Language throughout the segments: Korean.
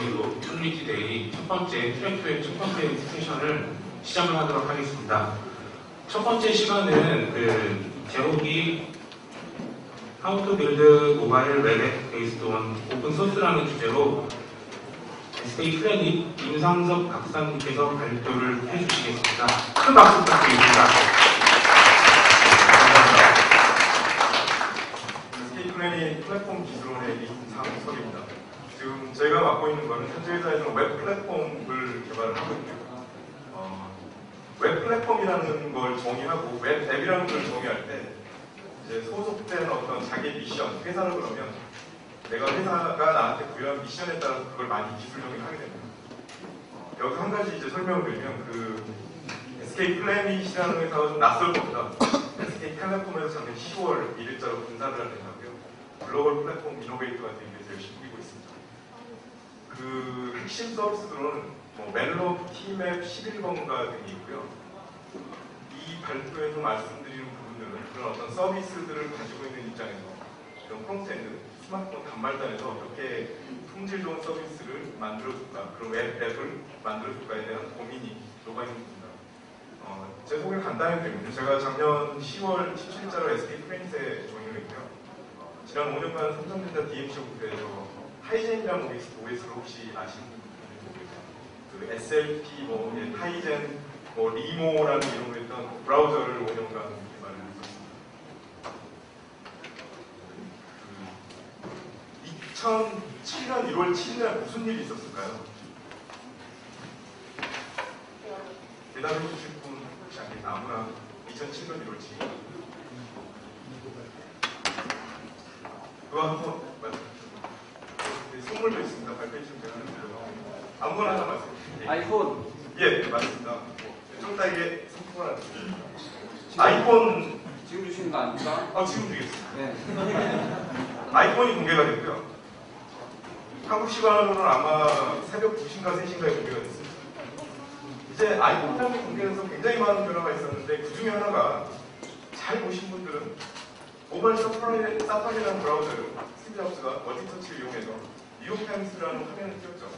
저희도 커뮤니티 데이 첫 번째 트랙2의 첫 번째 세션을 시작을 하도록 하겠습니다. 첫 번째 시간은 제목이 How to Build Mobile Web App Based on Open Source라는 주제로 SK 플래닛 임상섭 박사님께서 발표를 해주시겠습니다. 큰 박수 부탁드리겠습니다. SK 플래닛 플랫폼 기술원의 임상섭입니다. 지금 제가 맡고 있는 것은 현재 회사에서는 웹 플랫폼을 개발을 하고 있고요. 웹 플랫폼이라는 걸 정의하고 웹 앱이라는 걸 정의할 때 이제 소속된 어떤 자기 미션, 회사를 그러면 내가 회사가 나한테 부여한 미션에 따라서 그걸 많이 기술 적용하게 됩니다. 여기서 한 가지 이제 설명을 드리면 SK 플래닛이라는 회사가 좀 낯설 겁니다. SK 텔레콤에서 작년 10월 1일자로 분사를 한 회사고요. 글로벌 플랫폼 이노베이터가 되기 위해서 열심히 꾸리고 있습니다. 그 핵심 서비스들은 멜로, 티맵, 11번가 등이 있고요. 이 발표에서 말씀드리는 부분들은 그런 어떤 서비스들을 가지고 있는 입장에서 그런 프론트엔드, 스마트폰 단말단에서 어떻게 품질 좋은 서비스를 만들어줄까, 그런 웹앱을 만들어줄까에 대한 고민이 녹아 있는 겁니다. 제 소개를 간단히 드리면 제가 작년 10월 17일자로 SK 플래닛에 조인을 했고요. 지난 5년간 삼성전자 DMC 부서에서 하이젠이라는 OS를 혹시 아시는 분들 그 SLP, 타이젠, 리모라는 이름으로 했던 브라우저를 5년간 개발을 했었습니다. 2007년 1월 7일 무슨 일이 있었을까요? 대답해 주실 분 혹시 않겠나? 아무나 2007년 1월 7일 그거 한번 선물도 있습니다. 발표해 주시면 제가 하는 거예요. 아무거나 하나 말씀해주세요. 아이폰. 예, 맞습니다. 좀 이따 이게 상품을 하나 드립니다. 아이폰. 지금 주시는 거 아닙니까? 지금 드리겠습니다. 네. 아이폰이 공개가 됐고요. 한국 시간으로는 아마 새벽 2시인가 3시인가에 공개가 됐습니다. 이제 아이폰 상이 공개해서 굉장히 많은 변화가 있었는데 그 중에 하나가 잘 보신 분들은 모바일 사파리라는 브라우저를 스티브 잡스가 멀티터치를 이용해서 뉴욕타임스라는 화면을 띄웠죠.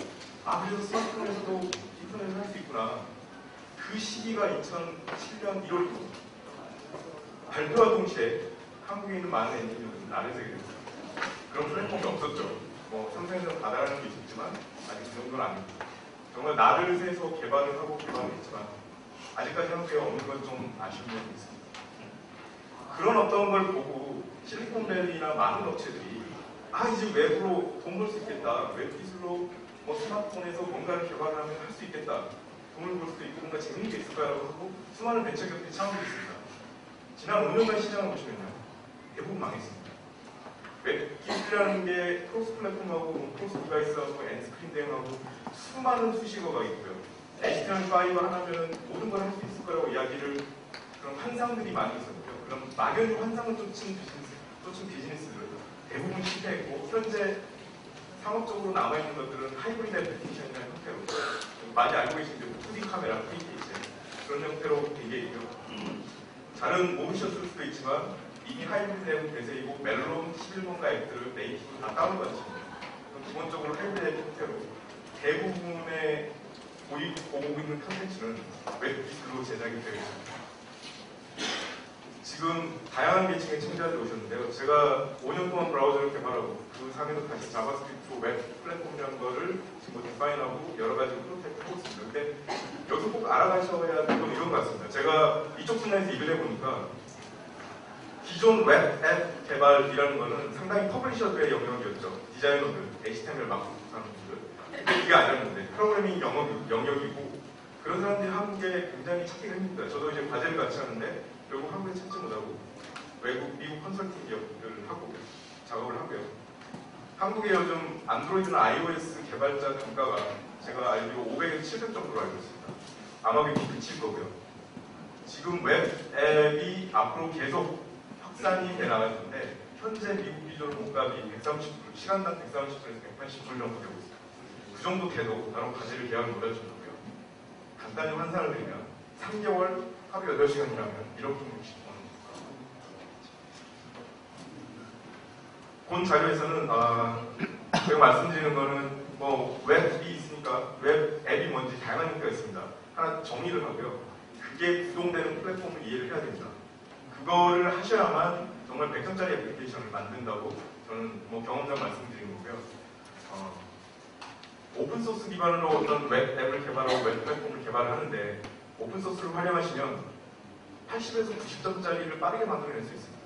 그래서 스마트폰에서도 인터넷을 할 수 있구나. 그 시기가 2007년 1월입니다. 발표와 동시에 한국에 있는 많은 엔지니어들은 나를 세게 됐어요. 그런 플랫폼이 없었죠. 삼성에서는 다달하는 게 있었지만 아직 그 정도는 아닙니다. 정말 나를 세서 개발을 하고 개발을 했지만 아직까지 한국에 없는 건 좀 아쉬운 점이 있습니다. 그런 어떤 걸 보고 실리콘밸리나 많은 업체들이 이제 웹으로 돈 벌 수 있겠다. 웹 기술로 스마트폰에서 뭔가를 개발을 하면 할 수 있겠다. 돈을 벌 수도 있고 뭔가 재밌는 게 있을까라고 하고 수많은 벤처 기업들이 창업했습니다. 지난 5년간 시장을 보시면요. 대부분 망했습니다. 웹 기술이라는 게 크로스 플랫폼하고 크로스 디바이스하고 엔스크린 대응하고 수많은 수식어가 있고요. HTML5 하나면 모든 걸 할 수 있을 거라고 이야기를 그런 환상들이 많이 있었고요. 그런 막연히 환상을 쫓은 비즈니스들은 대부분 실패했고 현재 상업적으로 남아있는 것들은 하이브리드 애플리케이션이라는 형태로 많이 알고 계신 2D 카메라, FPGA 그런 형태로 되게 있고요. 잘은 모르셨을 수도 있지만 이미 하이브리드 대세이고 멜론, 11번가 앱들을 네이티브로 다 다운받으십니다. 기본적으로 하이브리드 앱 형태로 대부분의 보고 있는 컨텐츠는 웹 기술로 제작이 되어 있습니다. 지금 다양한 계층의 청자들이 오셨는데요. 제가 5년 동안 브라우저를 개발하고 그 상에서 다시 자바스크립트 웹 플랫폼이라는 거를 지금 디파인하고 여러 가지 프로젝트를 하고 있습니다. 근데 여기서 꼭 알아가셔야 될 건 이런 것 같습니다. 제가 이쪽 분야에서 일을 해보니까 기존 웹 앱 개발이라는 거는 상당히 퍼블리셔들의 영역이었죠. 디자이너들, HTML 막 하는 분들. 근데 그게 아니었는데 프로그래밍 영역이고 그런 사람들이 한국에 굉장히 찾기가 힘듭니다. 저도 이제 과제를 같이 하는데 결국 한국에 찾지 못하고 미국 컨설팅 기업들을 하고 작업을 하고요. 한국에 요즘 안드로이드나 iOS 개발자 단가가 제가 알기로 500에서 700 정도로 알고 있습니다. 아마 그게 그칠 거고요. 지금 웹 앱이 앞으로 계속 확산이 돼 나가는데 현재 미국 기준 몸값이 130불, 시간당 130불에서 180불 정도 되고 있습니다. 그 정도 돼도 나름 과제를 계약을 못해주고요. 간단히 환산을 드리면 3개월 하루 8시간이라면 1억 60만 원. 본 자료에서는 제가 말씀드리는 거는 뭐 웹이 있으니까 웹 앱이 뭔지 다양한 형태가 있습니다. 하나 정리를 하고요. 그게 구동되는 플랫폼을 이해를 해야 됩니다. 그거를 하셔야만 정말 100점짜리 애플리케이션을 만든다고 저는 뭐 경험상 말씀드린 거고요. 오픈소스 기반으로 어떤 웹 앱을 개발하고 웹 플랫폼을 개발하는데 오픈소스를 활용하시면 80에서 90점짜리를 빠르게 만들어낼 수 있습니다.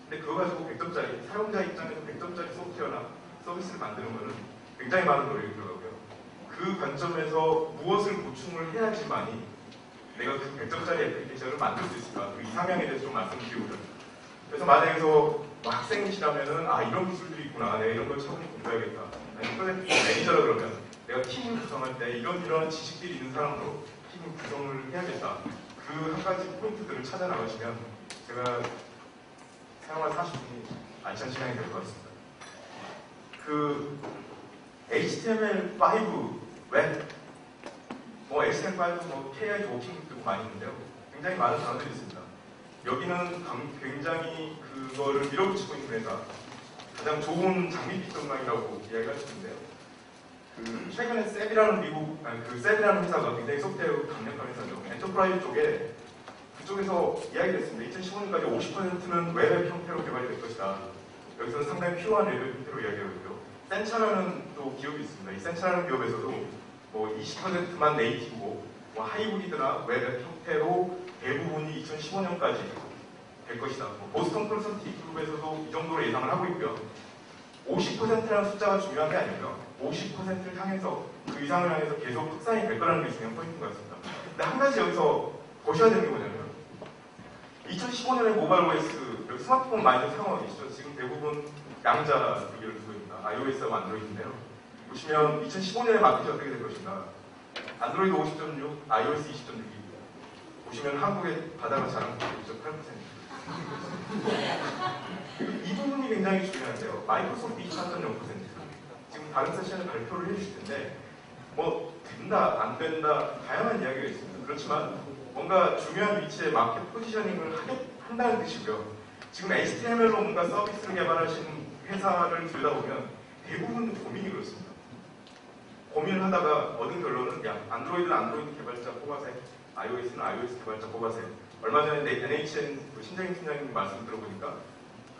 근데 그거 가지고 100점짜리, 사용자 입장에서 100점짜리 소프트웨어나 서비스를 만드는 것은 굉장히 많은 노력이 들어가고요. 그 관점에서 무엇을 보충을 해야지만이 내가 그 100점짜리 애플리케이션을 만들 수 있을까? 그 이상향에 대해서 좀 말씀드리고요. 그래서 만약에서 뭐 학생이시라면은 이런 기술들이 있구나. 내가 이런 걸 차분히 공부해야겠다. 아니면 프로젝트 매니저라 그러면 내가 팀을 구성할 때 이런 지식들이 있는 사람으로 팀을 구성을 해야겠다. 그 한 가지 포인트들을 찾아 나가시면 제가 사용할 40분이 안찬 시간이 될 것 같습니다. 그 HTML5 웹, 뭐 HTML5, 뭐 KI 워킹 도 많이 있는데요. 굉장히 많은 단어들이 있습니다. 여기는 굉장히 그거를 밀어붙이고 있는 회사, 가장 좋은 장비 피점망이라고 이야기할 수 있는데요. 그 최근에 셉이라는 회사가 굉장히 소프트웨어 강력한 회사죠. 엔터프라이즈 쪽에 그쪽에서 이야기를 했습니다. 2015년까지 50%는 웹 형태로 개발이 될 것이다. 여기서는 상당히 필요한 웹 형태로 이야기하고 있고요. 센차라는 또 기업이 있습니다. 이 센차라는 기업에서도 뭐 20%만 네이티브고 뭐 하이브리드나 웹 형태로 대부분이 2015년까지 될 것이다. 뭐 보스턴 컨설팅 그룹에서도 이 정도로 예상을 하고 있고요. 50%라는 숫자가 중요한 게 아니고요. 50%를 향해서 그 이상을 향해서 계속 확산이 될 거라는 게 중요한 포인트인 것 같습니다. 근데 한 가지 여기서 보셔야 되는 게 뭐냐면 2015년에 모바일 OS, 여기 스마트폰 많이들 사용하고 계시죠? 지금 대부분 양자 기기를 쓰고 있습니다. iOS하고 안드로이드인데요. 보시면 2015년에 마켓이 어떻게 될 것인가? 안드로이드 50.6, iOS 20.6이 보시면 한국의 바닥을 자랑하고 있죠. 8%. 이 부분이 굉장히 중요한데요. 마이크로소프트 24.0%. 지금 다른 세션에 발표를 해주실 텐데 뭐 된다, 안 된다 다양한 이야기가 있습니다. 그렇지만 뭔가 중요한 위치에 마켓 포지셔닝을 한다는 뜻이고요. 지금 HTML로 뭔가 서비스를 개발하시는 회사를 들여다보면 대부분 고민이 그렇습니다. 고민을 하다가 얻은 결론은 안드로이드는 안드로이드 개발자 뽑아서 iOS는 iOS 개발자 뽑아서 얼마 전에 NHN 신장임 팀장님 말씀 들어보니까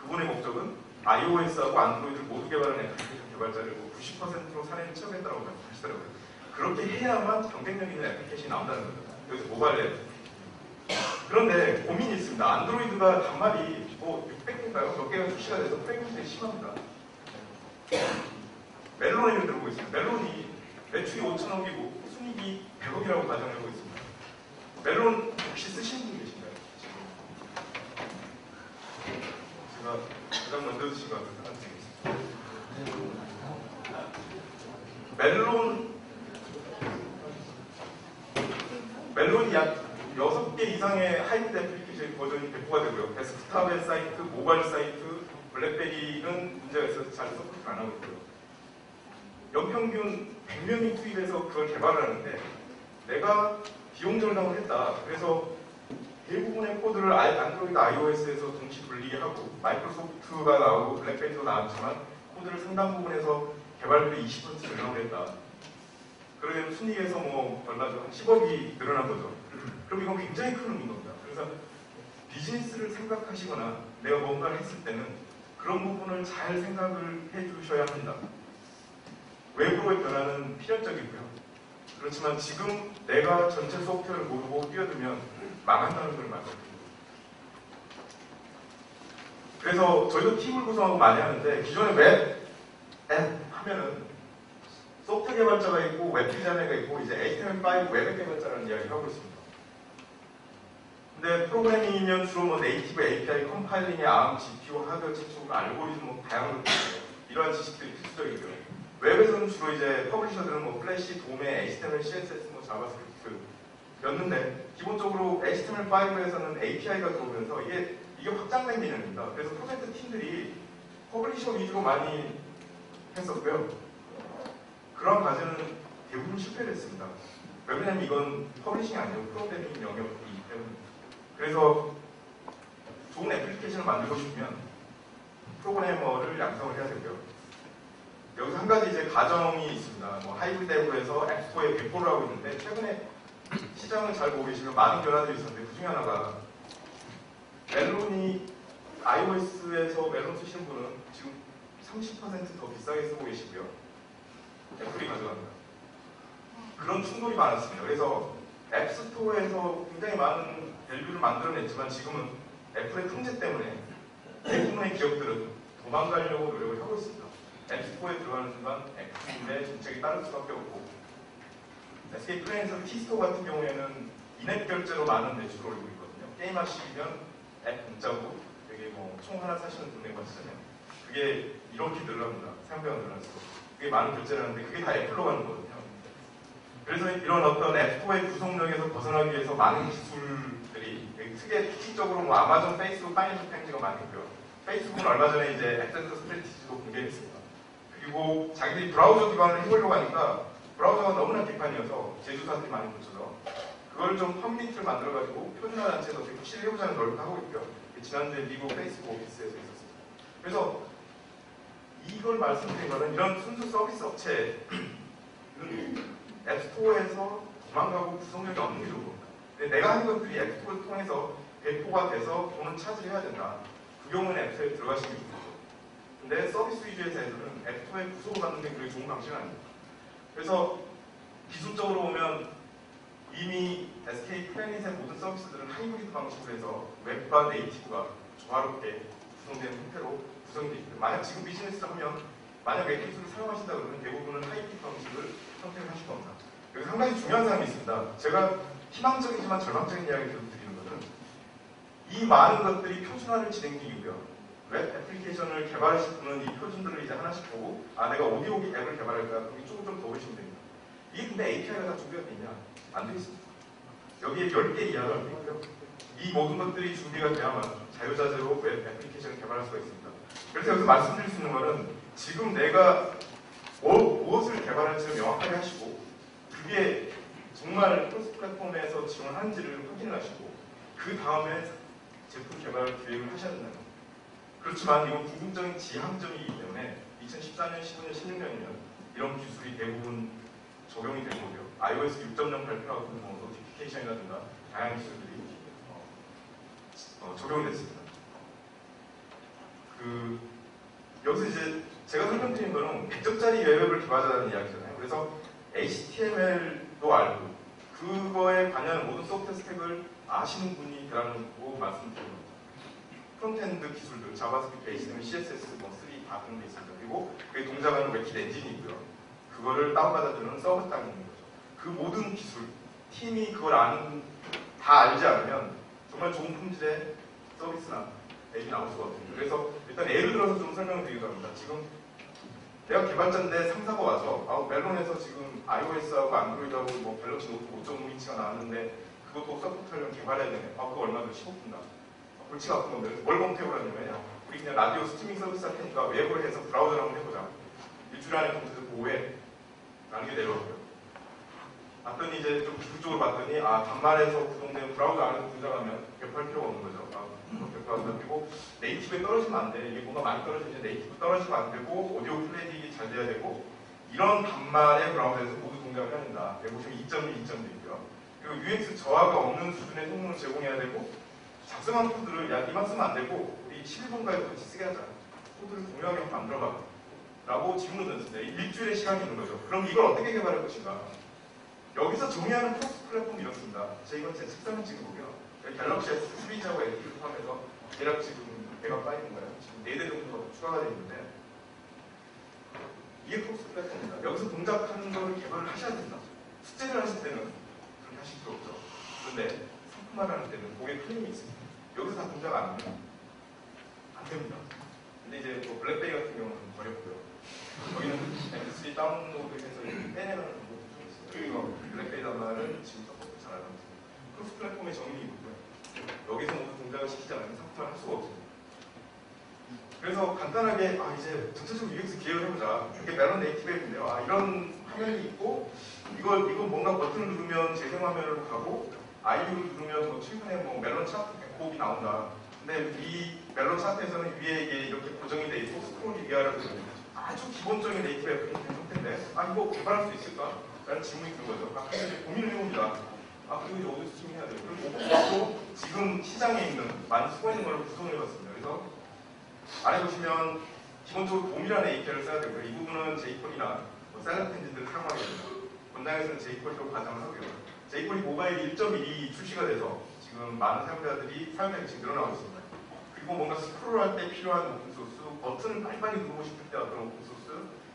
그분의 목적은 iOS하고 안드로이드를 모두 개발하는 애플리케이션 개발자를 90%로 사례를 채우겠다고 하시더라고요. 그렇게 해야만 경쟁력 있는 애플리케이션이 나온다는 겁니다. 여기서 모바일 앱. 그런데 고민이 있습니다. 안드로이드가 단말이 뭐 600개인가요? 몇 개가 출시가 돼서 프레임이 심합니다. 멜론 예를 들어보겠습니다. 멜론이 매출이 5천억이고 순이익이 100억이라고 가정하고 있습니다. 멜론 혹시 쓰시는 분 계신가요? 제가 가장 먼저 쓰신 것 같은데 멜론이 약 6개 이상의 하이브리드 애플리케이션 버전이 배포가 되고요. 데스크탑의 사이트, 모바일 사이트, 블랙베리는 문제가 있어서 잘 서포트를 안 하고 있고요. 연평균 100명이 투입해서 그걸 개발을 하는데 내가 비용 절감을 했다. 그래서 대부분의 코드를 안드로이드, iOS에서 동시 돌리게 하고 마이크로소프트가 나오고 블랙베리도 나왔지만 코드를 상당 부분에서 개발비를 20% 늘어나게 했다. 그러면 순위에서 뭐 얼마죠? 한 10억이 늘어난 거죠. 그럼 이건 굉장히 큰 의미인 겁니다. 그래서 비즈니스를 생각하시거나 내가 뭔가를 했을 때는 그런 부분을 잘 생각을 해 주셔야 합니다. 외부의 변화는 필연적이고요. 그렇지만 지금 내가 전체 소프트웨어를 모르고 뛰어들면 망한다는 걸 말씀드립니다. 그래서 저희도 팀을 구성하고 많이 하는데 기존에 웹 앱 하면은 소프트웨어 개발자가 있고 웹 디자이너가 있고 이제 HTML5 웹 개발자라는 이야기를 하고 있습니다. 근데 프로그래밍이면 주로 뭐 네이티브 API 컴파일링의 ARM, GPU, 하드웨어 채축, 알고리즘 뭐 다양한 것들 이러한 지식들이 필수적이고요. 웹에서는 주로 이제 퍼블리셔들은 뭐 플래시, 도메, HTML, CSS, 뭐 자바스크립트였는데 기본적으로 HTML5에서는 API가 들어오면서 이게 확장된 개념입니다. 그래서 프로젝트 팀들이 퍼블리셔 위주로 많이 했었고요. 그런 과제는 대부분 실패를 했습니다. 왜냐하면 이건 퍼블리싱이 아니고 프로그래밍 영역이기 때문에. 그래서 좋은 애플리케이션을 만들고 싶으면 프로그래머를 양성을 해야 되고요. 여기서 한 가지 이제 가정이 있습니다. 뭐 하이브리드 앱에서 앱스토어에 배포를 하고 있는데 최근에 시장을 잘 보고 계시면 많은 변화들이 있었는데 그 중에 하나가 멜론이 iOS에서 멜론 쓰시는 분은 지금 30% 더 비싸게 쓰고 계시고요. 애플이 가져갑니다. 그런 충돌이 많았습니다. 그래서 앱스토어에서 굉장히 많은 밸류를 만들어냈지만 지금은 애플의 통제 때문에 대부분의 기업들은 도망가려고 노력을 하고 있습니다. 앱스토어에 들어가는 순간 애플의 정책이 따를 수밖에 없고 SK 플레인에서 T스토어 같은 경우에는 인앱 결제로 많은 매출을 올리고 있거든요. 게임하시면 앱 공짜고 되게 뭐 총 하나 사시는 돈 내고 하시잖아요. 그게 이렇게 늘어납니다. 생각보다 늘어날수록. 그게 많은 결제를 하는데 그게 다 애플로 가는 거거든요. 그래서 이런 어떤 앱스토어의 구속력에서 벗어나기 위해서 많은 기술들이 특이적으로 뭐 아마존, 페이스북, 파이낸셜 타임즈가 많이 있고요. 페이스북은 얼마 전에 이제 액센트 스트래티지도 공개했습니다. 그리고 자기들이 브라우저 기반을 해보려고 하니까 브라우저가 너무나 개판이어서 제조사들이 많이 고쳐서 그걸 좀 커뮤니티를 만들어가지고 표준화 단체에서 어떻게 확실히 해보자는 노력을 하고 있고요. 지난주에 미국 페이스북 오피스에서 있었습니다. 그래서 이걸 말씀드린 거는 이런 순수 서비스 업체는 앱스토어에서 도망가고 구성력이 없는 게 좋은 겁니다. 근데 내가 하는 것들이 앱스토어를 통해서 배포가 돼서 돈을 차지해야 된다. 그 경우는 앱스토어에 들어가시는 게 좋죠. 근데 서비스 위주의 사회들은 앱스토어에 구속을 받는 게 그게 좋은 방식은 아닙니다. 그래서 기술적으로 보면 이미 SK 플래닛의 모든 서비스들은 하이브리드 방식으로 해서 웹과 네이티브가 조화롭게 구성된 형태로 구성이 되어 있습니다. 만약 지금 비즈니스를 하면 만약 웹 기술을 사용하신다 그러면 대부분은 하이브리드 방식을 선택을 하실 겁니다. 여기 한 가지 중요한 사항이 있습니다. 제가 희망적이지만 절망적인 이야기를 계속 드리는 것은 이 많은 것들이 표준화를 진행 중이고요. 웹 애플리케이션을 개발하실 분은 이 표준들을 이제 하나씩 보고 내가 오디오 앱을 개발할까? 그럼 이쪽을 좀 더 보시면 됩니다. 이게 근데 API가 다 준비가 돼 있냐? 안 되어 있습니다. 여기에 10개 이하가 돼 있고요. 이 모든 것들이 준비가 돼야만 자유자재로 웹 애플리케이션을 개발할 수가 있습니다. 그래서 여기서 말씀드릴 수 있는 것은 지금 내가 무엇을 개발할지를 명확하게 하시고 그게 정말 크로스 플랫폼에서 지원하는지를 확인을 하시고 그 다음에 제품 개발 기획을 하셔야 된다는 겁니다. 그렇지만 이건 궁극적인 지향점이기 때문에 2014년, 15년, 16년이면 이런 기술이 대부분 적용이 된 거고요. iOS 6.0 발표하고 뭐 노티피케이션이라든가 다양한 기술들이 적용이 됐습니다. 여기서 이제 제가 설명드린 거는 100점짜리 웹앱을 개발하자는 이야기잖아요. 그래서 HTML도 알고 그거에 관여하는 모든 소프트웨어 스택을 아시는 분이 되라고 말씀드리는 겁니다. 프론트엔드 기술들, 자바스크립트, HTML, CSS, 3 다 그런 게 있습니다. 그리고 그게 동작하는 웹킷 엔진이 있고요. 그거를 다운받아주는 서버 땅이 있는 거죠. 그 모든 기술, 팀이 그걸 다 알지 않으면 정말 좋은 품질의 서비스나 앱이 나올 수가 없습니다. 그래서 일단 예를 들어서 좀 설명을 드리려고 합니다. 지금 내가 개발자인데 상사가 와서 멜론에서 지금 iOS하고 안드로이드하고 뭐 갤럭시 노트 5.5인치가 나왔는데 그것도 서포트하려면 개발해야 되네. 그거 얼마나 15분다. 골치가 아픈 건데 뭘 검토해보라 하냐면 우리 그냥 라디오 스트리밍 서비스 할 테니까 웹을 해서 브라우저를 한번 해보자. 일주일 안에 컴퓨터 보호해. 라는 게 내려오고요. 봤더니 이제 좀 기술적으로 봤더니 단말에서 구동된 브라우저 안에서 분석하면 배포할 필요가 없는 거죠. 배포하자. 그리고 네이티브에 떨어지면 안 돼. 이게 뭔가 많이 떨어지면 네이티브 떨어지면 안 되고 오디오 플레이이 잘 돼야 되고 이런 단말의 브라우저에서 모두 동작을 해야 된다. 여기 보시면 2.2, 2.2 있고요. 그리고 UX 저하가 없는 수준의 성능을 제공해야 되고 작성한 코드를 이만 쓰면 안 되고 우리 11분가에 같이 쓰게 하자. 코드를 동일하게 만들어봐. 라고 질문을 던졌는데 일주일의 시간이 있는 거죠. 그럼 이걸 어떻게 개발할 것인가? 여기서 정의하는 크로스 플랫폼이 이렇습니다. 이건 제 책상을 찍어보고요. 갤럭시 S3하고 LT를 포함해서 대략 지금 배가 빠있는 거예요. 지금 4대 정도 추가가 되어 있는데 이게 크로스 플랫폼입니다. 여기서 동작하는 걸 개발을 하셔야 된다. 숙제를 하실 때는 그렇게 하실 필요 없죠. 그런데 상품화를 할 때는 고객 클레임이 있습니다. 여기서 다 동작 안 하면 안 됩니다. 근데 이제 뭐 블랙베리 같은 경우는 버렸고요. 여기는 MP3 다운로드해서 빼내는 방법이 좀 있어요. 그리고 블랙베리 단말은 지금 서포트 잘 안 하고 있습니다. 크로스 플랫폼의 정의이 있고요. 여기서 모두 동작을 시키지 않으면 상품을 할 수가 없습니다. 그래서 간단하게 이제 전체적으로 UX 기획을 해보자. 이게 멜론 네이티브 앱인데요. 이런 화면이 있고 이건 뭔가 버튼을 누르면 재생 화면으로 가고 아이유를 누르면 뭐 최근에 뭐 멜론 차트 100곡이 나온다. 근데 이 멜론 차트에서는 위에 이게 이렇게 고정이 돼 있고 스크롤이 위아래로 되는 거죠. 아주 기본적인 네이티브 애플리케이션 형태인데 이거 개발할 수 있을까? 라는 질문이 드는 거죠. 그래서 이제 고민을 해봅니다. 그리고 이제 어디서 스트리밍 해야 돼요. 그리고 오픈소스로 지금 시장에 있는 많이 쓰고 있는 걸로 구성을 해봤습니다. 그래서 아래 보시면 기본적으로 돔이라는 API를 써야 되고요. 이 부분은 제이콜이나 셀럽 엔진들을 사용하게 됩니다. 본당에서는 제이콜로 가정을 하고요. 제이콜이 모바일 1.1이 출시가 돼서 지금 많은 사용자들이 사용량이 지금 늘어나고 있습니다. 그리고 뭔가 스크롤할 때 필요한 오픈소스, 버튼을 빨리빨리 누르고 싶을 때 어떤 오픈소스,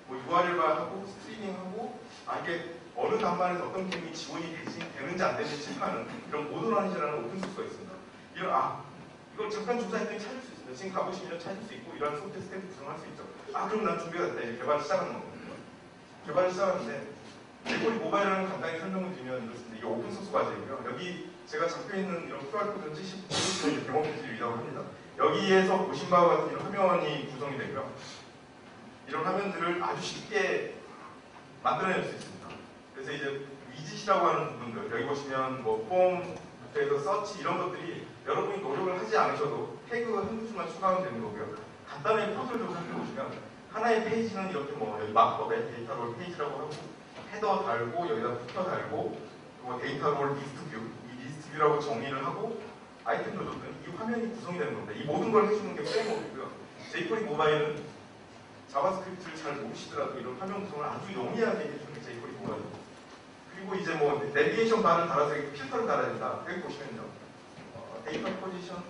URL만 하고 스트리밍하고 이게 어느 단말에서 어떤 기능이 지원이 되는지 안 되는지 체크하는 그런 모더라이즈라는 오픈소스가 있습니다. 이걸 잠깐 조사했더니 찾을 수 있습니다. 지금 가보시면 찾을 수 있고 이런 소프트 스텝 구성할 수 있죠. 그럼 난 준비가 됐다. 이제 개발을 시작하는 겁니다. 개발을 시작하는데 제이콜이 모바일이라는 간단히 설명을 드리면 이렇습니다. 이게 오픈소스 과제이고요. 여기 제가 적혀있는 이런 QR코드는 70% 데모 페이지라고 합니다. 여기에서 보신 바와 같은 이런 화면이 구성이 되고요. 이런 화면들을 아주 쉽게 만들어낼 수 있습니다. 그래서 이제 위짓이라고 하는 부분들, 여기 보시면 폼부터 해서 서치 이런 것들이 여러분이 노력을 하지 않으셔도 태그 한두 줄만 추가하면 되는 거고요. 간단하게 코드를 좀 살펴보시면 하나의 페이지는 이렇게 여기 마크업에 데이터 롤 페이지라고 하고 헤더 달고 여기다 부터 달고 그리고 데이터 롤 리스트 뷰, 이 리스트 뷰라고 정의를 하고 아이템도 줬더니 이 화면이 구성이 되는 겁니다. 이 모든 걸 해주는 게 프레임워크고요. 제이콜이 모바일은 자바스크립트를 잘 모르시더라도 이런 화면 구성을 아주 용이하게 해주는 게 제이콜이 모바일입니다. 그리고 이제 내비게이션 바를 달아서 필터를 달아야 된다. 여기 보시면요. 데이터 포지션.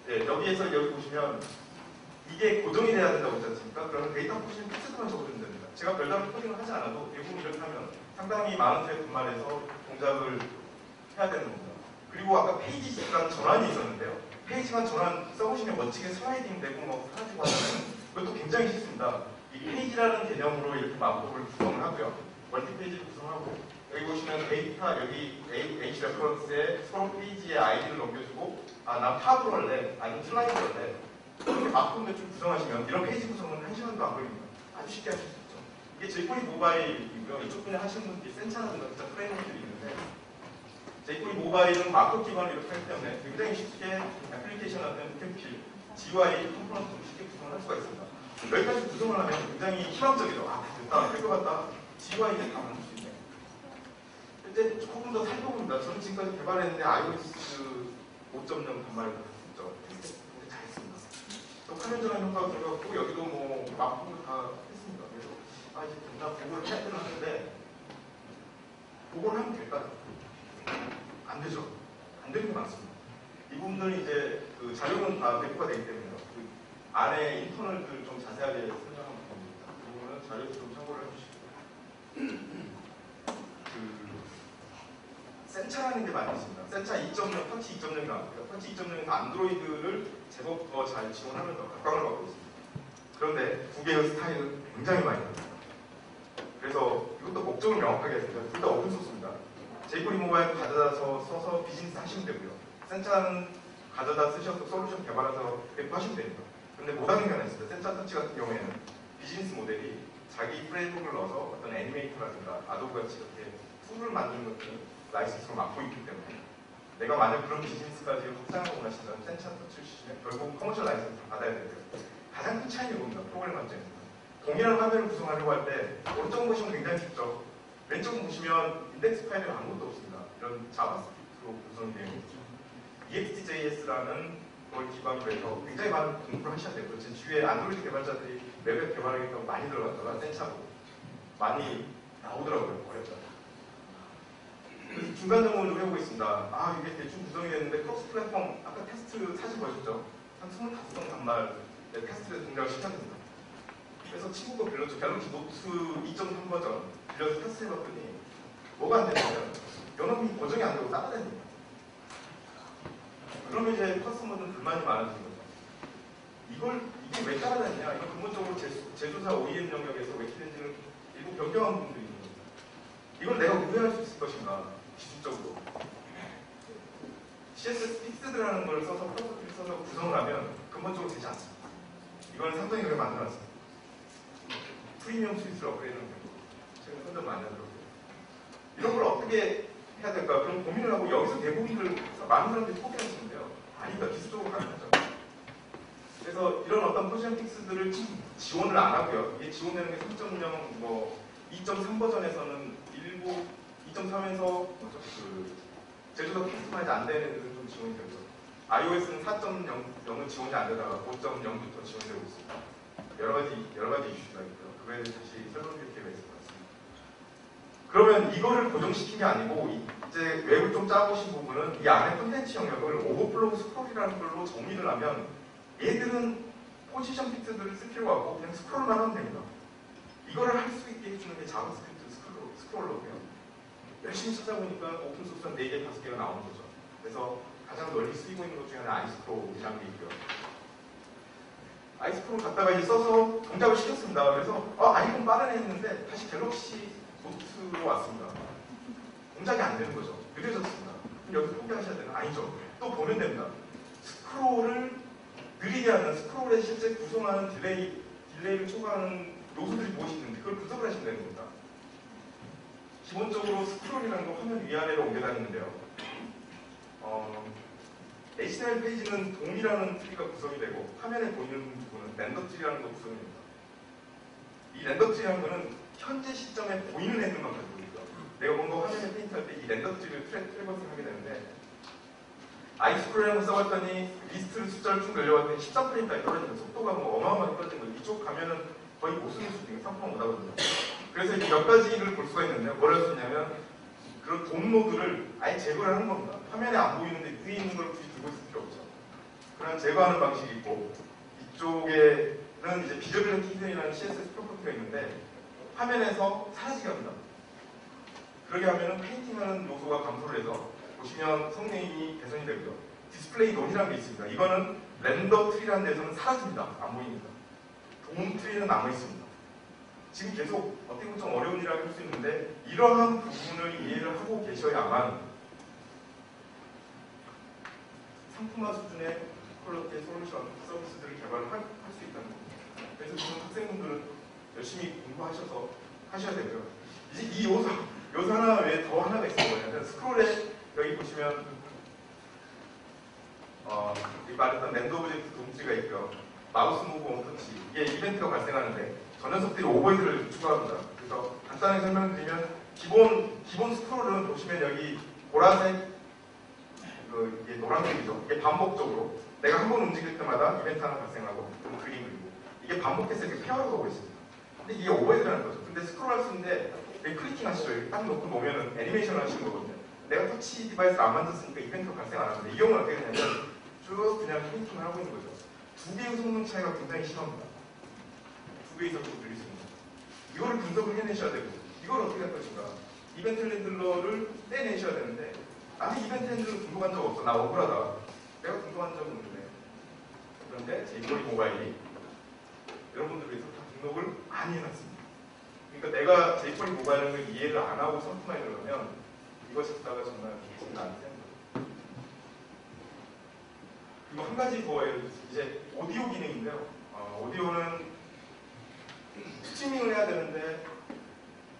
여기에서 여기 보시면 이게 고정이 돼야 된다고 했지 않습니까? 그러면 데이터 포지션 텍스트만 적어주면 됩니다. 제가 별다른 코딩을 하지 않아도 대부분 이렇게 하면 상당히 많은 수의 분말에서 동작을 해야 되는 겁니다. 그리고 아까 페이지 시간 전환이 있었는데요. 페이지 간 전환 써보시면 멋지게 슬라이딩 되고 사라지고 하잖아요. 그것도 굉장히 쉽습니다. 이 페이지라는 개념으로 이렇게 마법을 구성을 하고요. 멀티페이지를 구성하고 여기 보시면 데이터 여기 H 레퍼런스에 서로 페이지의 아이디를 넘겨주고 난 탑으로 할래 아니면 슬라이드로 할래 이렇게 마법을 좀 구성하시면 이런 페이지 구성은 1시간도 안 걸립니다. 아주 쉽게 하실 수 있죠. 이게 제이콜이 모바일이고요. 이쪽 분야 하시는 분들이 센차라든가 진짜 프레임워크들이 있는데 제이콜이 모바일은 마크업 기반으로 이렇게 하기 때문에 굉장히 쉽게 애플리케이션 같은 캠필, GUI 컴포넌트를 쉽게 구성을 할 수가 있습니다. 여기까지 구성을 하면 굉장히 희망적이죠. 됐다, 될 것 같다. GUI를 다 만들 수 있네. 그때 조금 더 살펴봅니다. 저는 지금까지 개발했는데 iOS 5.0 단말을 썼죠. 테스트 잘했습니다. 또 화면 전환 효과가 들어갔고 여기도 마크업을 다 했습니다. 그래서 이제 된다, 보고를 해야 되는 하는데 보고를 하면 될까요? 안 되죠. 안 되는 게 많습니다. 이 부분들은 이제 자료는 다 배포가 되기 때문에요. 안에 인터널들 좀 자세하게 설명하면 됩니다. 이 부분은 자료도 좀 참고를 해주시고 센차라는 게 많이 있습니다. 센차 2.0, 터치 2.0이 나왔고요. 터치 2.0에서 안드로이드를 제법 더 잘 지원하면서 각광을 받고 있습니다. 그런데 두 개의 스타일은 굉장히 많이 다릅니다. 그래서 이것도 목적을 명확하게 했습니다. 둘 다 오픈소스입니다. 제이콜이 모바일 가져다 써서 비즈니스 하시면 되고요. 센차는 가져다 쓰셔서 솔루션 개발해서 배포하시면 됩니다. 그런데 못하는 게 하나 있습니다. 센차 터치 같은 경우에는 비즈니스 모델이 자기 프레임워크를 넣어서 어떤 애니메이터라든가 아도브 같이 이렇게 툴을 만드는 것들은 라이센스로 맡고 있기 때문에 내가 만약 그런 비즈니스까지 확장하고 원하신다면 센차 터치를 쓰시면 결국 커머셜 라이센스 받아야 되고요. 가장 큰 차이는 이겁니다. 프로그램 관점에서. 동일한 화면을 구성하려고 할 때 오른쪽 보시면 굉장히 쉽죠. 왼쪽 보시면 인덱스 파일에 아무것도 없습니다. 이런 자바스크립트로 구성이 되어 있죠. EXTJS라는 걸 기반으로 해서 굉장히 많은 공부를 하셔야 되고요. 제 주위에 안드로이드 개발자들이 웹앱 개발하겠다고 많이 들어갔다가 센차로 많이 나오더라고요. 어렵다. 그래서 중간 점검을 좀 해보고 있습니다. 이게 대충 구성이 됐는데 크로스 플랫폼 아까 테스트 사진 보셨죠? 한 25종 단말 테스트에서 동작을 시켰습니다. 그래서 친구가 빌려줘. 갤럭시 노트 2.3 버전 빌려서 테스트 해봤더니 뭐가 안 되냐면 연업이 고정이 안 되고 따라다닙니다. 그러면 이제 커스터머는 불만이 많아지는 거죠. 이게 왜 따라다니냐? 이건 근본적으로 제조사 OEM 영역에서 웨키엔진을 일부 변경한 부분들이 있는 겁니다. 이걸 내가 우회할 수 있을 것인가? 기술적으로. CSS 픽스드라는 걸 써서 프로토티를 써서 구성을 하면 근본적으로 되지 않습니다. 이건 상당히 그렇게 만들어놨습니다. 프리미엄 스위스를 업그레이드하는 거고 제가 선전 많이 하더라고요. 이런 걸 어떻게 해야 될까? 그럼 고민을 하고 여기서 대부분들 많은 사람들이 포기하시는데요. 아니다. 기술적으로 가능하죠. 그래서 이런 어떤 포지션 픽스들을 지원을 안 하고요. 이게 지원되는 게 3.0, 뭐 2.3 버전에서는 일부 2.3에서 그 제조사 커스터마이즈 안 되는 애들은 좀 지원이 되죠. iOS는 4.0은 지원이 안 되다가 5.0부터 지원되고 있습니다. 여러 가지 이슈가 있고요. 그거에 대해서 다시 설명드릴 기회가 있을 것 같습니다. 그러면 이거를 고정시킨 게 아니고 이제 웹을 좀 짜보신 부분은 이 안에 콘텐츠 영역을 오버플로우 스크롤이라는 걸로 정리를 하면 얘들은 포지션 픽스들을 쓸 필요가 없고 그냥 스크롤만 하면 됩니다. 이거를 할 수 있게 해주는 게 자바스크립트 스크롤러고요. 열심히 찾아보니까 오픈소스는 4개, 5개가 나오는 거죠. 그래서 가장 널리 쓰이고 있는 것 중에 하나 아이스크롤이라는 게 있고요. 아이스크롤 갖다가 이제 써서 동작을 시켰습니다. 그래서 아이폰 빠르네 했는데 다시 갤럭시 노트로 왔습니다. 동작이 안 되는 거죠. 느려졌습니다. 그럼 여기서 포기하셔야 되나? 아니죠. 또 보면 됩니다. 스크롤을 느리게 하는 스크롤의 실제 구성하는 딜레이를 초과하는 요소들이 무엇이 있는지 그걸 분석을 하시면 되는 겁니다. 기본적으로 스크롤이라는 건 화면 위아래로 옮겨다니는데요. HTML 페이지는 동이라는 트리가 구성이 되고 화면에 보이는 부분은 렌더 트리라는 거 구성이 됩니다. 이 렌더 트리라는 거는 현재 시점에 보이는 애들만 가지고 있죠. 내가 뭔가 화면에 페인트할 때 이 렌더 트리를 트래버스를 하게 되는데 아이스크롤이라는 거 써봤더니 리스트를 숫자를 쭉 늘려봤더니 13프레임까지 떨어지는 속도가 뭐 어마어마하게 떨어지는 거예요. 이쪽 가면은 거의 못 쓰는 수준이에요. 상품화 못 하거든요. 그래서 이제 몇 가지를 볼 수가 있는데요. 뭘 할 수 있냐면 그런 돔 노드를 아예 제거를 하는 겁니다. 화면에 안 보이는데 위에 있는 걸 굳이 들고 있을 필요 없죠. 그런 제거하는 방식이 있고 이쪽에는 이제 비저빌리티라는 CSS 프로퍼티가 있는데 화면에서 사라지게 합니다. 그러게 하면은 페인팅하는 요소가 감소를 해서 보시면 성능이 개선이 되고요. 디스플레이 논이라는 게 있습니다. 이거는 렌더 트리라는 데서는 사라집니다. 안 보입니다. 돔 트리는 남아 있습니다. 지금 계속 어떻게 보면 좀 어려운 일이라고 할 수 있는데 이러한 부분을 이해를 하고 계셔야만 상품화 수준의 퀄리티 솔루션 서비스들을 개발을 할 수 있다는 겁니다. 그래서 지금 학생분들은 열심히 공부하셔서 하셔야 되고요. 이제 이 요소 하나 외에 더 하나가 있어요. 뭐냐면 스크롤에 여기 보시면 말했던 랜드 오브젝트 동지가 있고요. 마우스 무브 원터치 이게 이벤트가 발생하는데 전 녀석들이 오버헤드를 추가합니다. 그래서 간단하게 설명드리면 기본 스크롤은 보시면 여기 보라색 이게 노란색이죠. 이게 반복적으로 내가 한 번 움직일 때마다 이벤트 하나 발생하고 그럼 그림 그리고 이게 반복해서 이렇게 페어로 가고 있습니다. 근데 이게 오버헤드라는 거죠. 근데 스크롤 할 수 있는데 클리킹 하시죠. 이렇게 딱 놓고 놓으면 애니메이션을 하시는 거거든요. 내가 터치 디바이스를 안 만졌으니까 이벤트가 발생 안 하는데 이 경우는 어떻게 되냐면 쭉 그냥 페인팅을 하고 있는 거죠. 두 개의 성능 차이가 굉장히 심합니다. 두 개의 성능을 늘릴 수 있는 거죠. 이거를 분석을 해내셔야 되고 이걸 어떻게 할 것인가. 이벤트 핸들러를 떼내셔야 되는데 나는 이벤트 핸들러 등록한 적 없어. 나 억울하다. 내가 등록한 적은 없는데 그런데 jQuery 모바일이 여러분들 위해서 다 등록을 많이 해놨습니다. 그러니까 내가 jQuery 모바일을 이해를 안 하고 상품화에 들어가면 이거 찾다가 정말 나한테 그리고 한 가지 더 이제 오디오 기능인데요. 오디오는 스트리밍을 해야 되는데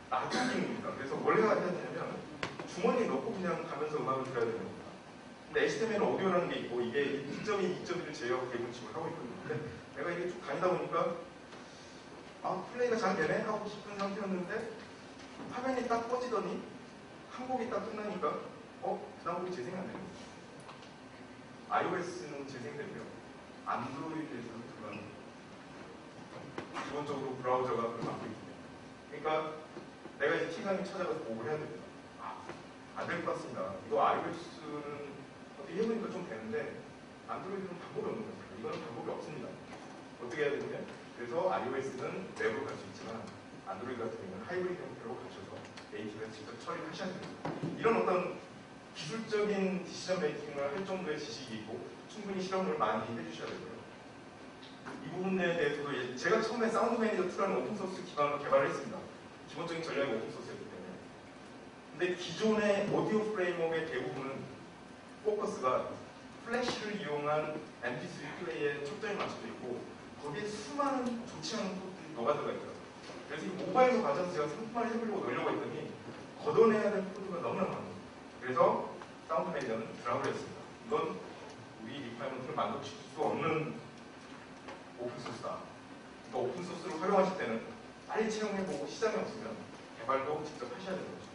라디오 기능입니다. 그래서 뭘 해야 되냐면 주머니에 넣고 그냥 가면서 음악을 들어야 되는 겁니다. 근데 HTML은 오디오라는 게 있고 이게 2.2, 2.1을 제어하고 대문침을 하고 있거든요. 근데 내가 이게 쭉 다니다 보니까 플레이가 잘 되네 하고 싶은 상태였는데 화면이 딱 꺼지더니 한 곡이 딱 끝나니까 그 다음 곡이 재생이 안 됩니다. iOS는 재생되고요. 안드로이드에서는 그건 기본적으로 브라우저가 그걸 막고 있습니다. 그러니까 내가 이제 티강에 찾아가서 보고를 해야 됩니다. 안 될 것 같습니다. 이거 iOS는 어떻게 해보니까 좀 되는데 안드로이드는 방법이 없는 거죠. 이거는 방법이 없습니다. 어떻게 해야 되냐면 그래서 iOS는 웹으로 갈 수 있지만 안드로이드 같은 경우는 하이브리드 형태로 가셔서 네이티브에 직접 처리를 하셔야 됩니다. 이런 어떤 기술적인 디시전 메이킹을 할 정도의 지식이 있고 충분히 실험을 많이 해주셔야 되고요. 이 부분에 대해서도 제가 처음에 사운드 매니저 2라는 오픈소스 기반으로 개발을 했습니다. 기본적인 전략이 오픈소스였기 때문에. 근데 기존의 오디오 프레임워크의 대부분은 포커스가 플래시를 이용한 MP3 플레이에 초점이 맞춰져 있고 거기에 수많은 좋지 않은 코드들이 녹아들어가 있더라고요. 그래서 이 모바일로 가져서 제가 상품화를 해보려고 노려고 했더니 걷어내야 될 코드가 너무나 많아요. 그래서 사운드 매니저는 드랍을 했습니다. 이건 우리 리파이먼트를 만족시킬 수 없는 오픈소스다. 그러니까 오픈소스를 활용하실 때는 빨리 채용해보고 시장이 없으면 개발도 직접 하셔야 되는 거죠.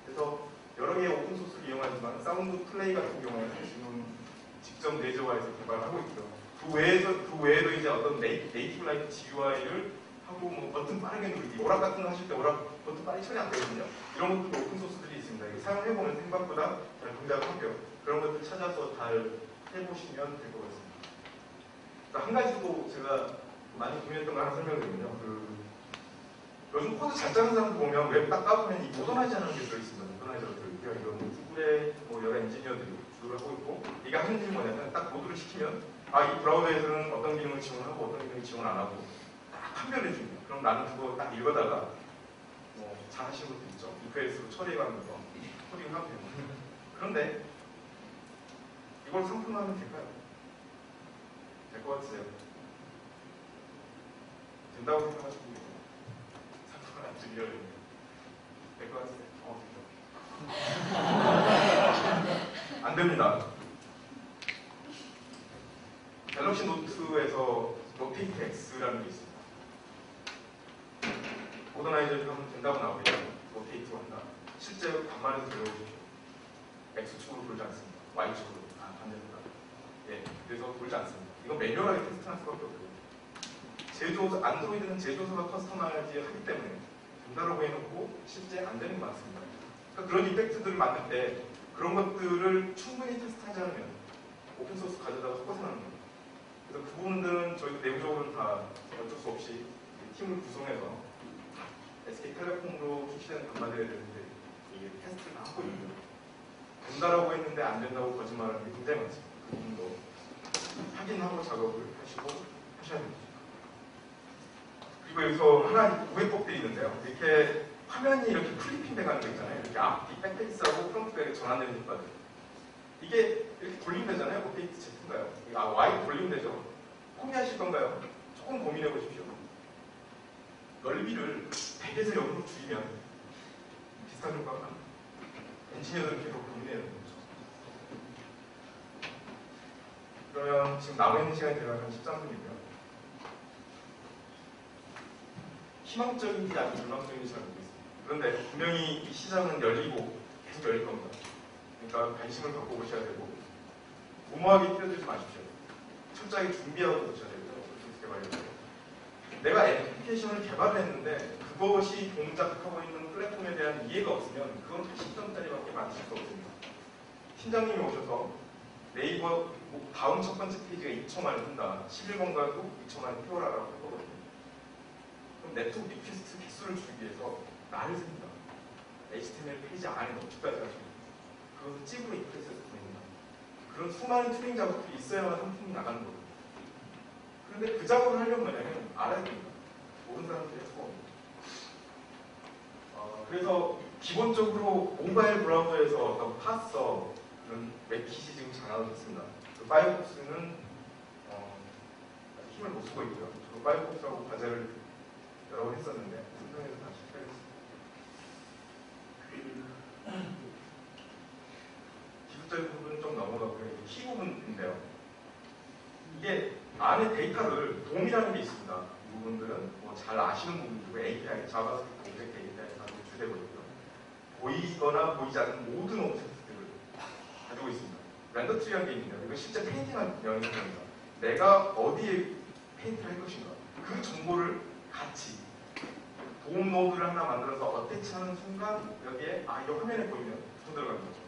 그래서 여러 개의 오픈소스를 이용하지만 사운드 플레이 같은 경우에는 지금 직접 내재화해서 개발하고 있고요. 그 외에도 이제 어떤 네이티브 라이트 GUI를 하고 뭐 버튼 빠르게 누르기, 오락 같은 거 하실 때 오락 버튼 빨리 처리 안 되거든요. 이런 것도 오픈소스들이 있습니다. 이게 사용해보면 생각보다 잘 동작을 하고요. 그런 것들 찾아서 잘 해보시면 될 것 같습니다. 한 가지 또 제가 많이 고민했던 거 하나 설명드리면요. 요즘 코드 잘 짜는 사람들 보면 웹 딱 까보면 이 모더나이즈 하는 게 들어있습니다. 모더나이저들. 이런 구글의 뭐 여러 엔지니어들이 주로 하고 있고, 이게 하는 일이 뭐냐면 딱 모드를 시키면 이 브라우저에서는 어떤 기능을 지원하고 어떤 기능을 지원 안 하고 딱 판별해 줍니다. 그럼 나는 그거 딱 읽어다가 뭐 잘 하시는 것도 있죠. if에서 처리해가면서 코딩을 하면 됩니다. 그런데 이걸 상품화하면 될까요? 될 것 같으세요? 된다고 생각하시고 상품화 안 주려고 될 것 같으세요? 안 됩니다. 갤럭시 노트에서 노테이트 X라는 게 있습니다. 모더나이저를 하면 된다고 나오겠죠. 노테이트로 한다. 실제 반말에서 들어오십시오. X축으로 돌지 않습니다. Y축으로. 반대입니다. 예, 그래서 돌지 않습니다. 이건 매뉴얼하게 테스트할 수밖에 없고요. 안드로이드는 제조사가 커스터마이즈 하기 때문에 된다라고 해놓고 실제 안 되는 게 많습니다. 그러니까 그런 이펙트들을 만들 때 그런 것들을 충분히 테스트하지 않으면 오픈소스 가져다가 섞어서 나는 겁니다. 그래서 그 부분들은 저희도 내부적으로는 다 어쩔 수 없이 팀을 구성해서 SK텔레콤으로 출시되는 단말들에 대해서 이게 테스트를 다 하고 있고요. 된다라고 했는데 안 된다고 거짓말하는 게 굉장히 많습니다. 그 부분도 확인하고 작업을 하시고 하셔야 됩니다. 그리고 여기서 하나 우회법들이 있는데요. 이렇게 화면이 이렇게 클리핑 돼가는 거 있잖아요. 이렇게 앞뒤 백페이스하고 프론트백에 전환되는 효과들. 이게 이렇게 돌리면 되잖아요. 업데이트 제품가요. Y 돌리면 되죠. 포기하실 건가요? 조금 고민해 보십시오. 넓이를 100에서 0으로 줄이면 비슷한 효과가 납니다. 엔지니어들은 계속 고민해야 되는 거죠. 그러면 지금 남아있는 시간이 대략 13분이고요. 희망적인지 아니면 절망적인지 잘 모르겠습니다. 그런데 분명히 이 시장은 열리고 계속 열릴 겁니다. 그러니까 관심을 갖고 보셔야 되고 무모하게 뛰어들지 마십시오. 철저하게 준비하고 보셔야 되고요. 개발해요. 내가 애플리케이션을 개발했는데 그것이 동작하고 있는 플랫폼에 대한 이해가 없으면 그건 80점짜리밖에 만드실 수 없습니다. 팀장님이 오셔서 네이버 다음 첫 번째 페이지가 2초 만에 뜬다. 11번가도 2초 만에 태워라라고 하거든요. 그럼 네트워크 리퀘스트 개수를 주기 위해서 나를 씁니다. HTML 페이지 안에 넣기까지 하십니다. 그것을 찝으로 인터넷에서 보냅니다. 그런 수많은 튜닝 작업들이 있어야만 상품이 나가는 거거든요. 그런데 그 작업을 하려면 뭐냐면 알아야 됩니다. 모든 사람들이 해서입니다. 그래서 기본적으로 모바일 브라우저에서 어떤 파서 그런 웹킷이 지금 장악을 했습니다. 그 파이어폭스는 힘을 못 쓰고 있고요. 저도 파이어폭스하고 과제를 여러 번 했었는데 상당해서 다시 해야겠습니다. 기술적인 부분은 좀 넘어가고요. 키 부분인데요. 이게 안에 데이터를 돔이라는 게 있습니다. 이 부분들은 뭐 잘 아시는 부분이고 API, 자바스크립트 오브젝트 API 다 주되고 있고요. 보이거나 보이지 않는 모든 오브젝트들을 가지고 있습니다. 렌더 트리라는 게 있는데요. 이거 실제 페인팅한 영역입니다. 내가 어디에 페인트를 할 것인가. 그 정보를 같이 돔 노드를 하나 만들어서 어태치하는 순간 여기에 이 화면에 보이면 붙어 들어가는 거죠.